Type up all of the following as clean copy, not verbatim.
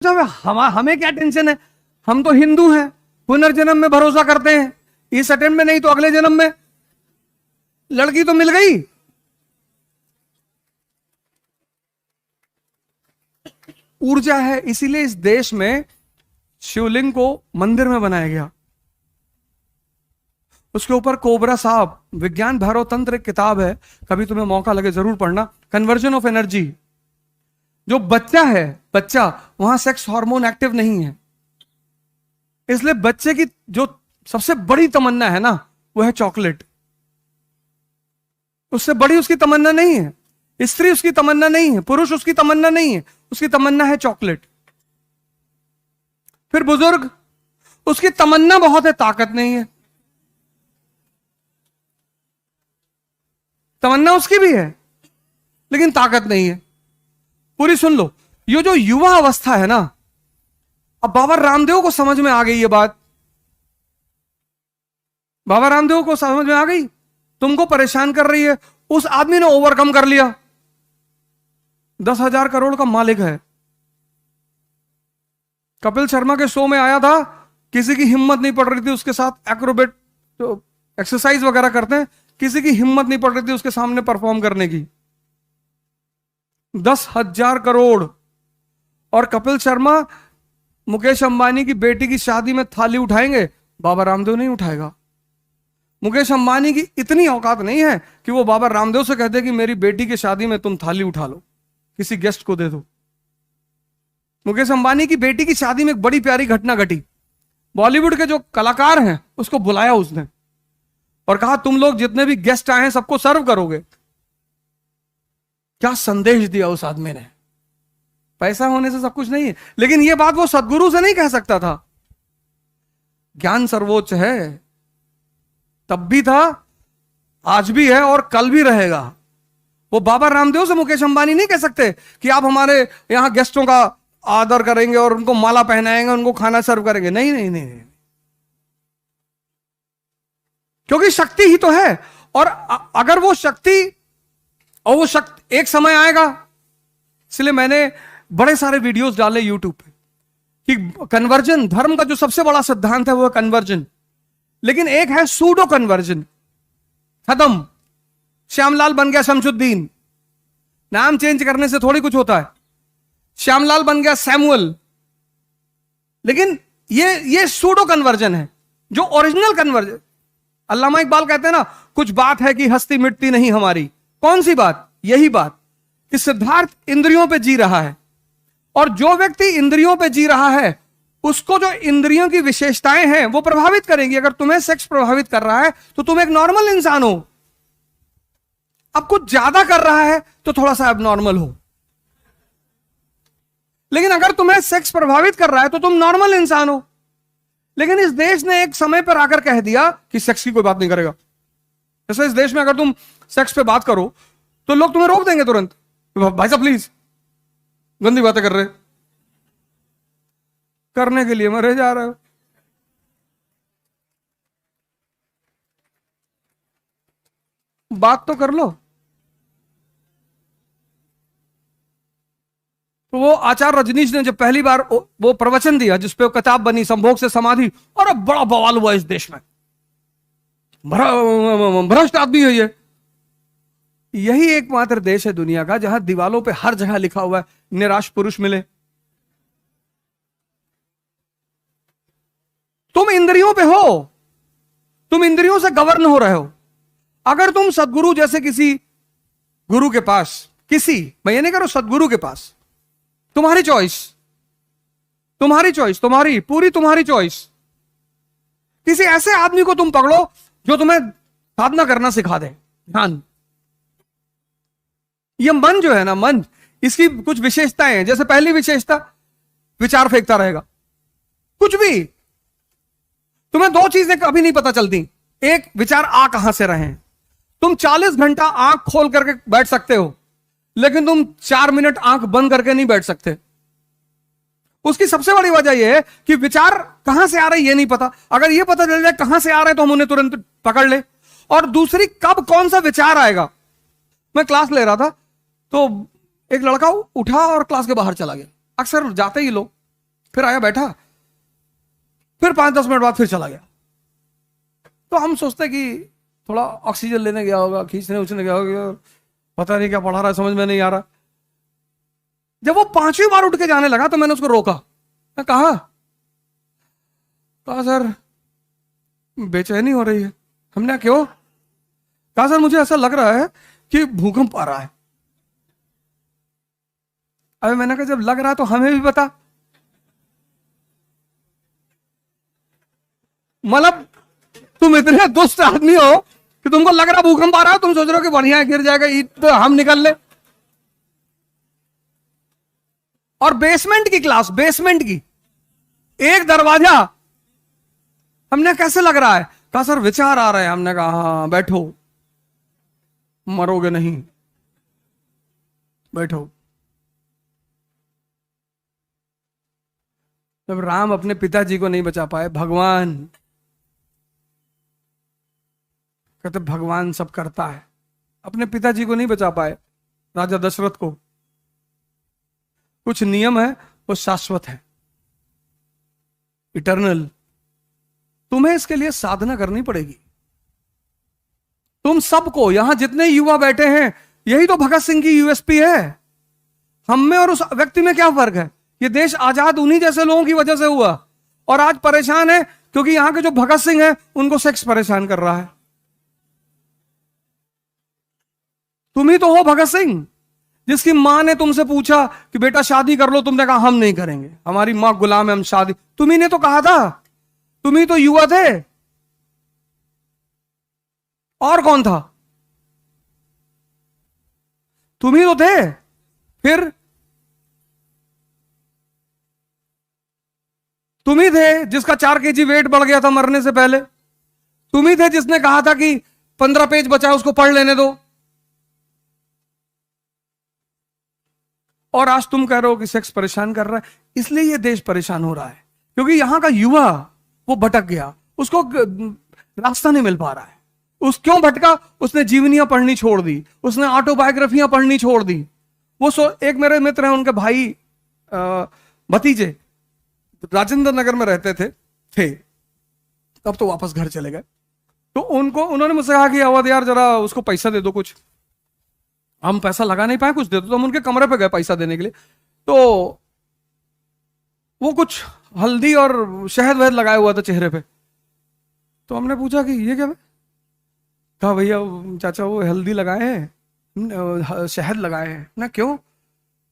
हमें क्या टेंशन है, हम तो हिंदू हैं, पुनर्जन्म में भरोसा करते हैं, इस अटेम्प्ट में नहीं तो अगले जन्म में लड़की तो मिल गई। ऊर्जा है, इसीलिए इस देश में शिवलिंग को मंदिर में बनाया गया। उसके ऊपर कोबरा साहब, विज्ञान भैरव तंत्र एक किताब है, कभी तुम्हें मौका लगे जरूर पढ़ना। Conversion of energy. जो बच्चा है, बच्चा, वहां सेक्स हार्मोन एक्टिव नहीं है, इसलिए बच्चे की जो सबसे बड़ी तमन्ना है ना, वो है चॉकलेट। उससे बड़ी उसकी तमन्ना नहीं है, स्त्री उसकी तमन्ना नहीं है, पुरुष उसकी तमन्ना नहीं है, उसकी तमन्ना है चॉकलेट। फिर बुजुर्ग, उसकी तमन्ना बहुत है, ताकत नहीं है। तमन्ना उसकी भी है लेकिन ताकत नहीं है। पूरी सुन लो, ये जो युवा अवस्था है ना, अब बाबा रामदेव को समझ में आ गई ये बात, बाबा रामदेव को समझ में आ गई, तुमको परेशान कर रही है। उस आदमी ने ओवरकम कर लिया, 10,000 करोड़ का मालिक है। कपिल शर्मा के शो में आया था, किसी की हिम्मत नहीं पड़ रही थी उसके साथ एक्रोबेट तो एक्सरसाइज वगैरह करते हैं, किसी की हिम्मत नहीं पड़ रही थी उसके सामने परफॉर्म करने की। 10,000 करोड़। और कपिल शर्मा मुकेश अंबानी की बेटी की शादी में थाली उठाएंगे, बाबा रामदेव नहीं उठाएगा। मुकेश अंबानी की इतनी औकात नहीं है कि वो बाबा रामदेव से कहते कि मेरी बेटी की शादी में तुम थाली उठा लो, किसी गेस्ट को दे दो। मुकेश अंबानी की बेटी की शादी में एक बड़ी प्यारी घटना घटी। बॉलीवुड के जो कलाकार हैं उसको बुलाया उसने और कहा तुम लोग जितने भी गेस्ट आए हैं सबको सर्व करोगे। क्या संदेश दिया उस आदमी ने। पैसा होने से सब कुछ नहीं है, लेकिन यह बात वो सदगुरु से नहीं कह सकता था। ज्ञान सर्वोच्च है, तब भी था, आज भी है और कल भी रहेगा। वो बाबा रामदेव से मुकेश अंबानी नहीं कह सकते कि आप हमारे यहां गेस्टों का आदर करेंगे और उनको माला पहनाएंगे, उनको खाना सर्व करेंगे। नहीं नहीं नहीं, नहीं। क्योंकि शक्ति ही तो है। और अगर वो शक्ति, और वो शक्ति एक समय आएगा, इसलिए मैंने बड़े सारे वीडियोस डाले यूट्यूब पे कि कन्वर्जन, धर्म का जो सबसे बड़ा सिद्धांत है वो है कन्वर्जन, लेकिन एक है सूडो कन्वर्जन। खत्म, श्यामलाल बन गया शमशुद्दीन, नाम चेंज करने से थोड़ी कुछ होता है। श्यामलाल बन गया सैमुअल, लेकिन ये सूडो कन्वर्जन है। जो ओरिजिनल कन्वर्जन, अल्लामा इकबाल कहते हैं ना, कुछ बात है कि हस्ती मिटती नहीं हमारी। कौन सी बात? यही बात कि सिद्धार्थ इंद्रियों पे जी रहा है, और जो व्यक्ति इंद्रियों पे जी रहा है उसको जो इंद्रियों की विशेषताएं हैं वो प्रभावित करेंगी। अगर तुम्हें सेक्स प्रभावित कर रहा है तो तुम एक नॉर्मल इंसान हो। अब कुछ ज्यादा कर रहा है तो थोड़ा सा एबनॉर्मल हो, लेकिन अगर तुम्हें सेक्स प्रभावित कर रहा है तो तुम नॉर्मल इंसान हो। लेकिन इस देश ने एक समय पर आकर कह दिया कि सेक्स की कोई बात नहीं करेगा। जैसे इस देश में अगर तुम सेक्स पे बात करो तो लोग तुम्हें रोक देंगे तुरंत, भाई साहब प्लीज, गंदी बातें कर रहे, करने के लिए मरे जा रहे हो। बात तो कर लो। तो वो आचार्य रजनीश ने जब पहली बार वो प्रवचन दिया जिसपे वो किताब बनी संभोग से समाधि, और बड़ा बवाल हुआ इस देश में, भ्रष्ट आदमी है ये। यही एकमात्र देश है दुनिया का जहां दीवालों पे हर जगह लिखा हुआ है निराश पुरुष मिले। तुम इंद्रियों पे हो, तुम इंद्रियों से गवर्न हो रहे हो। अगर तुम सदगुरु जैसे किसी गुरु के पास, किसी, मैं ये नहीं करूं, सदगुरु के पास, तुम्हारी चॉइस, तुम्हारी चॉइस, तुम्हारी पूरी तुम्हारी चॉइस, किसी ऐसे आदमी को तुम पकड़ो जो तुम्हें साधना करना सिखा दे। ध्यान, ये मन जो है ना, मन, इसकी कुछ विशेषताएं हैं। जैसे पहली विशेषता, विचार फेंकता रहेगा। कुछ भी, तुम्हें दो चीजें कभी नहीं पता चलती। एक, विचार आ कहां से रहे हैं। तुम 40 घंटा आंख खोल करके बैठ सकते हो, लेकिन तुम 4 मिनट आंख बंद करके नहीं बैठ सकते। उसकी सबसे बड़ी वजह यह है कि विचार कहां से आ रहे ये नहीं पता। अगर ये पता चल जाए कहां से आ रहे तो हम उन्हें तुरंत पकड़ ले। और दूसरी, कब कौन सा विचार आएगा। मैं क्लास ले रहा था तो एक लड़का उठा और क्लास के बाहर चला गया। अक्सर जाते ही लोग, फिर आया बैठा, फिर 5-10 मिनट बाद फिर चला गया। तो हम सोचते कि थोड़ा ऑक्सीजन लेने गया होगा, खींचने उछने गया होगा, पता नहीं क्या पढ़ा रहा है, समझ में नहीं आ रहा। जब वो 5वीं बार उठ के जाने लगा तो मैंने उसको रोका। मैं कहा सर बेचैनी हो रही है। हमने क्यों? कहा सर मुझे ऐसा लग रहा है कि भूकंप आ रहा है। अबे मैंने कहा जब लग रहा है तो हमें भी बता। मतलब तुम इतने दुष्ट आदमी हो कि तुमको लग रहा भूकंप आ रहा है, तुम सोच रहे हो कि बढ़िया है, गिर जाएगा ईद तो हम निकल ले। और बेसमेंट की क्लास, बेसमेंट की एक दरवाजा। हमने कैसे लग रहा है? कहा सर विचार आ रहा है। हमने कहा हाँ बैठो, मरोगे नहीं, बैठो। जब राम अपने पिताजी को नहीं बचा पाए, भगवान कहते भगवान सब करता है, अपने पिताजी को नहीं बचा पाए, राजा दशरथ को। कुछ नियम है वो शाश्वत है, इटर्नल। तुम्हें इसके लिए साधना करनी पड़ेगी। तुम सबको, यहां जितने युवा बैठे हैं, यही तो भगत सिंह की यूएसपी है। हम में और उस व्यक्ति में क्या फर्क है? ये देश आजाद उन्हीं जैसे लोगों की वजह से हुआ, और आज परेशान है क्योंकि यहां के जो भगत सिंह है उनको सेक्स परेशान कर रहा है। तुम ही तो हो भगत सिंह, जिसकी मां ने तुमसे पूछा कि बेटा शादी कर लो, तुमने कहा हम नहीं करेंगे, हमारी मां गुलाम है, हम शादी। तुम्ही ने तो कहा था, तुम ही तो युवा थे। और कौन था? तुम ही तो थे। फिर तुम ही थे जिसका 4 kg वेट बढ़ गया था मरने से पहले। तुम ही थे जिसने कहा था कि 15 पेज बचा है उसको पढ़ लेने दो। और आज तुम कह रहे हो कि सेक्स परेशान कर रहा है। इसलिए ये देश परेशान हो रहा है क्योंकि यहां का युवा वो भटक गया, उसको रास्ता नहीं मिल पा रहा है। उस क्यों भटका? उसने जीवनियां पढ़नी छोड़ दी, उसने ऑटोबायोग्राफियां पढ़नी छोड़ दी। एक मेरे मित्र हैं, उनके भाई भतीजे राजेंद्र नगर में रहते थे, तब तो वापस घर चले गए। तो उन्होंने मुझसे कहा कि अवध यार जरा उसको पैसा दे दो कुछ। हम पैसा लगा नहीं पाए, कुछ दे दो। तो हम उनके कमरे पे गए पैसा देने के लिए। तो वो कुछ हल्दी और शहद वहद लगाया हुआ था चेहरे पे। तो हमने पूछा कि ये क्या है? कहा भैया चाचा वो हल्दी लगाए हैं, शहद लगाए हैं ना। क्यों?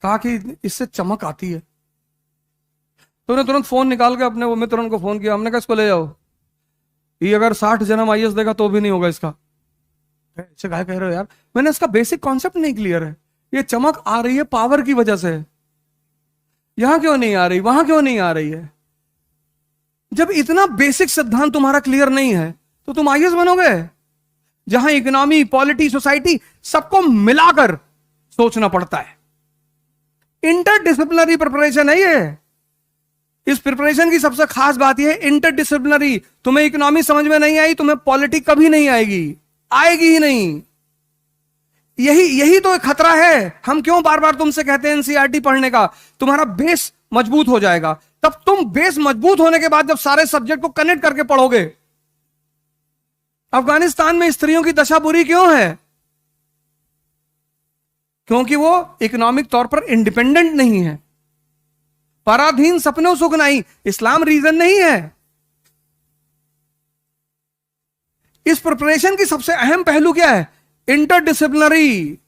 कहा कि इससे चमक आती है। तो उन्हें तुरंत फोन निकाल के अपने वो मित्र उनको फोन किया। हमने कहा इसको ले जाओ, ये अगर 60 जन्म आईएएस देगा तो भी नहीं होगा इसका। ऐसे कह रहे हो यार? मैंने इसका बेसिक कॉन्सेप्ट नहीं क्लियर है। ये चमक आ रही है पावर की वजह से। यहां क्यों नहीं आ रही, वहां क्यों नहीं आ रही है? जब इतना बेसिक सिद्धांत तुम्हारा क्लियर नहीं है तो तुम आईएएस बनोगे? जहां इकोनॉमी, पॉलिटी, सोसाइटी सबको मिलाकर सोचना पड़ता है। इंटरडिसिप्लिनरी प्रिपरेशन है ये। इस प्रिपरेशन की सबसे खास बात यह है इंटरडिसिप्लिनरी। तुम्हें इकोनॉमी समझ में नहीं आई, तुम्हें पॉलिटी कभी नहीं आएगी, आएगी ही नहीं। यही तो एक खतरा है। हम क्यों बार बार तुमसे कहते हैं एनसीईआरटी पढ़ने का? तुम्हारा बेस मजबूत हो जाएगा। तब तुम बेस मजबूत होने के बाद जब सारे सब्जेक्ट को कनेक्ट करके पढ़ोगे। अफगानिस्तान में स्त्रियों की दशा बुरी क्यों है? क्योंकि वो इकोनॉमिक तौर पर इंडिपेंडेंट नहीं है। पराधीन सपनों सुख नहीं, इस्लाम रीजन नहीं है। इस प्रिपरेशन की सबसे अहम पहलू क्या है? इंटरडिसिप्लिनरी।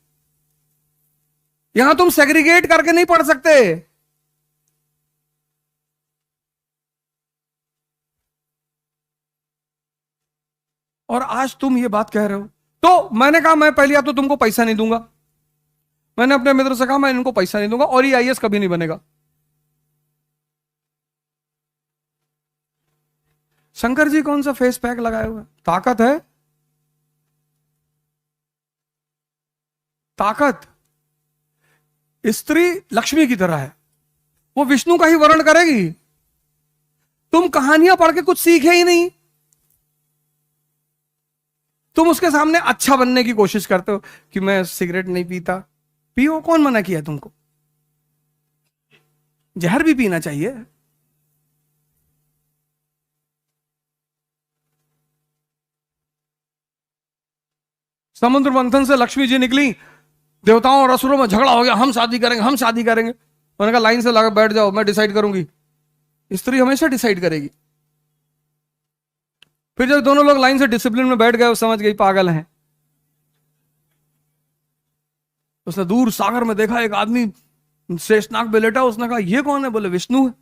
यहां तुम सेग्रीगेट करके नहीं पढ़ सकते। और आज तुम ये बात कह रहे हो। तो मैंने कहा मैं पहले तो तुमको पैसा नहीं दूंगा। मैंने अपने मित्र से कहा मैं इनको पैसा नहीं दूंगा और ये आईएएस कभी नहीं बनेगा। शंकर जी कौन सा फेस पैक लगाए हुए? ताकत है, ताकत। स्त्री लक्ष्मी की तरह है, वो विष्णु का ही वर्ण करेगी। तुम कहानियां पढ़ के कुछ सीखे ही नहीं। तुम उसके सामने अच्छा बनने की कोशिश करते हो कि मैं सिगरेट नहीं पीता। पियो, कौन मना किया तुमको? जहर भी पीना चाहिए, समुद्र मंथन से लक्ष्मी जी निकली, देवताओं और असुरों में झगड़ा हो गया, हम शादी करेंगे, हम शादी करेंगे। उन्होंने कहा लाइन से लगा बैठ जाओ, मैं डिसाइड करूंगी। स्त्री हमेशा डिसाइड करेगी। फिर जब दोनों लोग लाइन से डिसिप्लिन में बैठ गए, वो समझ गई पागल हैं। उसने दूर सागर में देखा एक आदमी शेषनाग पे लेटा। उसने कहा ये कौन है? बोले विष्णु है।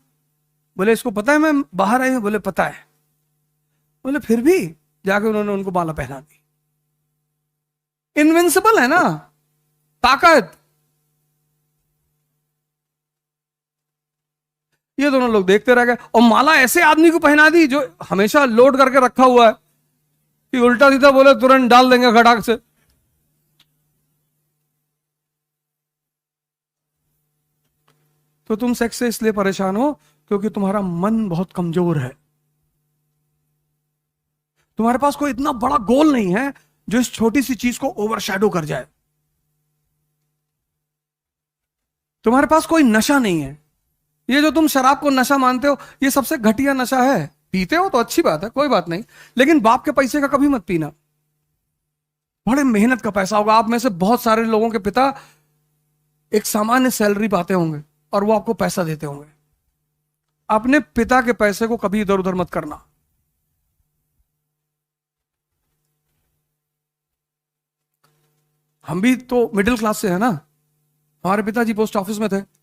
बोले इसको पता है मैं बाहर आई हूं? बोले पता है। बोले फिर भी जाके उन्होंने उनको माला पहना दी। इनविंसिबल है ना ताकत। ये दोनों लोग देखते रह गए और माला ऐसे आदमी को पहना दी जो हमेशा लोड करके रखा हुआ है कि उल्टा सीधा बोले तुरंत डाल देंगे खटाक से। तो तुम सेक्स से इसलिए परेशान हो क्योंकि तुम्हारा मन बहुत कमजोर है। तुम्हारे पास कोई इतना बड़ा गोल नहीं है जो इस छोटी सी चीज को ओवरशैडो कर जाए। तुम्हारे पास कोई नशा नहीं है। ये जो तुम शराब को नशा मानते हो, ये सबसे घटिया नशा है। पीते हो तो अच्छी बात है, कोई बात नहीं, लेकिन बाप के पैसे का कभी मत पीना। बड़े मेहनत का पैसा होगा। आप में से बहुत सारे लोगों के पिता एक सामान्य सैलरी पाते होंगे और वो आपको पैसा देते होंगे। अपने पिता के पैसे को कभी इधर उधर मत करना। हम भी तो मिडिल क्लास से है ना। हमारे पिताजी पोस्ट ऑफिस में थे।